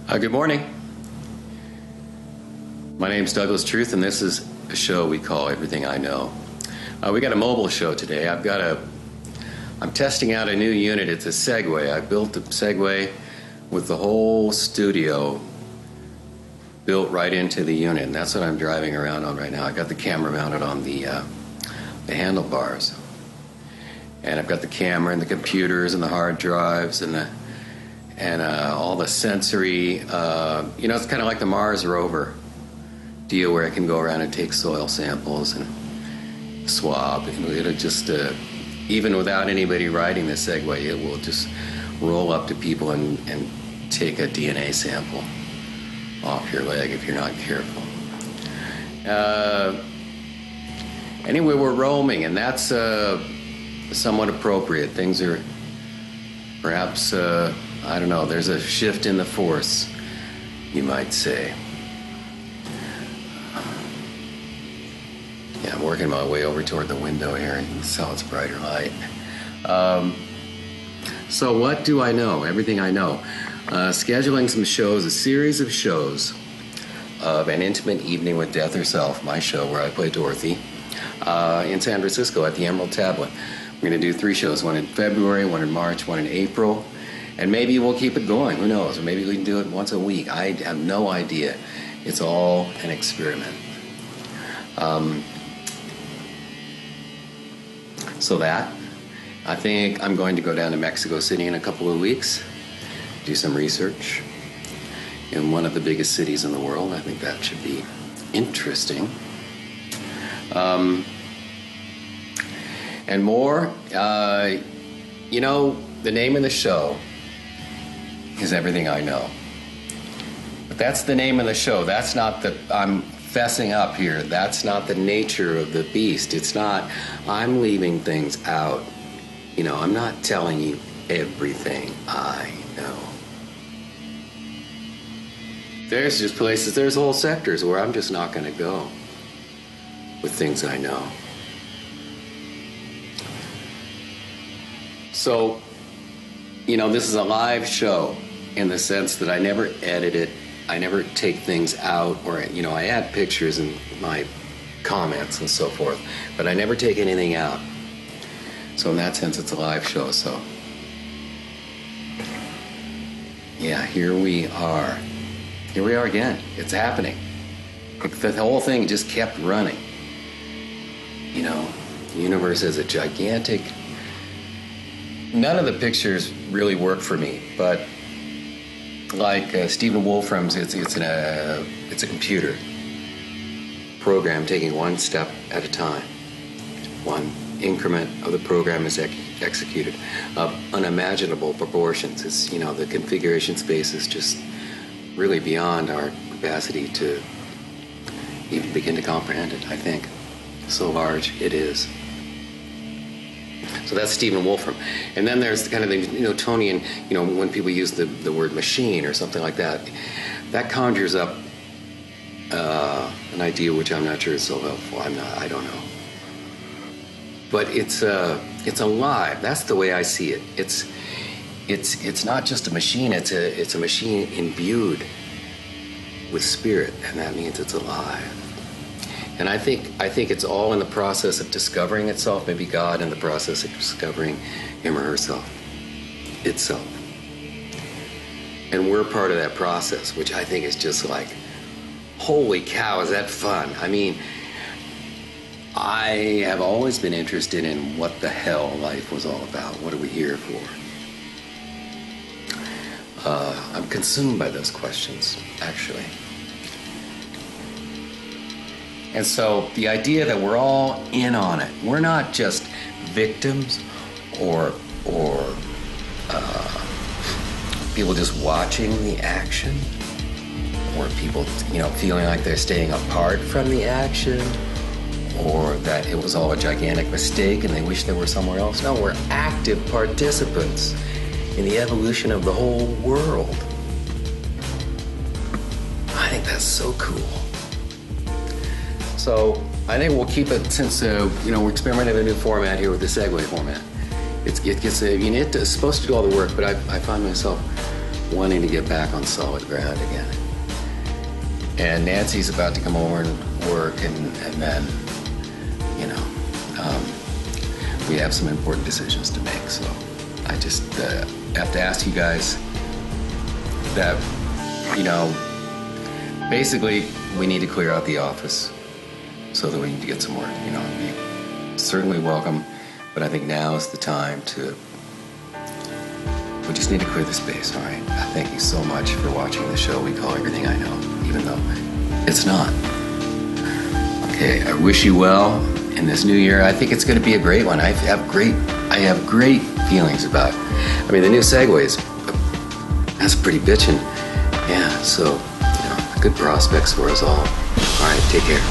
Good morning. My name's Douglas Truth, and this is a show we call Everything I Know. We got a mobile show today. I'm testing out a new unit. It's a segue. I built a segue with the whole studio built right into the unit, and that's what I'm driving around on right now. I got the camera mounted on the handlebars, and I've got the camera and the computers and the hard drives and all the sensory. It's kind of like the Mars rover deal where it can go around and take soil samples and swab. It'll just, even without anybody riding the Segway, it will just roll up to people and take a DNA sample off your leg if you're not careful. Anyway, we're roaming, and that's somewhat appropriate. Things are perhaps, I don't know, there's a shift in the force, you might say. Yeah, I'm working my way over toward the window here, and you can tell it's brighter light. So what do I know? Everything I know. Scheduling some shows, a series of shows of An Intimate Evening with Death Herself, my show where I play Dorothy, in San Francisco at the Emerald Tablet. We're going to do 3 shows, one in February, one in March, one in April, and maybe we'll keep it going. Who knows? Or maybe we can do it once a week. I have no idea. It's all an experiment. So I think I'm going to go down to Mexico City in a couple of weeks, do some research in one of the biggest cities in the world. I think that should be interesting. And more, the name of the show is Everything I Know. But that's the name of the show. That's not I'm fessing up here. That's not the nature of the beast. It's not, I'm leaving things out. I'm not telling you everything I know. There's just places, there's whole sectors where I'm just not going to go with things I know. So, this is a live show in the sense that I never edit it. I never take things out, or, I add pictures and my comments and so forth, but I never take anything out. So in that sense, it's a live show, so. Yeah, here we are. Here we are again. It's happening. The whole thing just kept running. The universe is a gigantic. None of the pictures really work for me, but like Stephen Wolfram's, it's a computer program taking one step at a time. One increment of the program is executed of unimaginable proportions. It's, the configuration space is just really beyond our capacity to even begin to comprehend it, I think. So large it is. So that's Stephen Wolfram. And then there's kind of the Newtonian, when people use the word machine or something like that, that conjures up an idea which I'm not sure is so helpful. I don't know. But it's alive. That's the way I see it. It's not just a machine. It's a machine imbued with spirit, and that means it's alive. And I think it's all in the process of discovering itself. Maybe God in the process of discovering him or herself, itself. And we're part of that process, which I think is just like, holy cow, is that fun? I mean, I have always been interested in what the hell life was all about. What are we here for? I'm consumed by those questions, actually. And so the idea that we're all in on it, we're not just victims or people just watching the action, or people, feeling like they're staying apart from the action, or that it was all a gigantic mistake and they wish they were somewhere else. No, we're active participants in the evolution of the whole world. I think that's so cool. So I think we'll keep it, since we're experimenting with a new format here with the segue format. It's supposed to do all the work, but I find myself wanting to get back on solid ground again. And Nancy's about to come over and work, and then, you know, we have some important decisions to make. So I just have to ask you guys that, you know, basically we need to clear out the office so that we can get some work. You know, you're certainly welcome, but I think now is the time to, we just need to clear the space, all right? Thank you so much for watching the show we call Everything I Know, even though it's not. Okay, I wish you well in this new year. I think it's going to be a great one. I have great feelings about it. I mean, the new Segways, that's pretty bitchin'. Yeah, so, you know, good prospects for us all. All right, take care.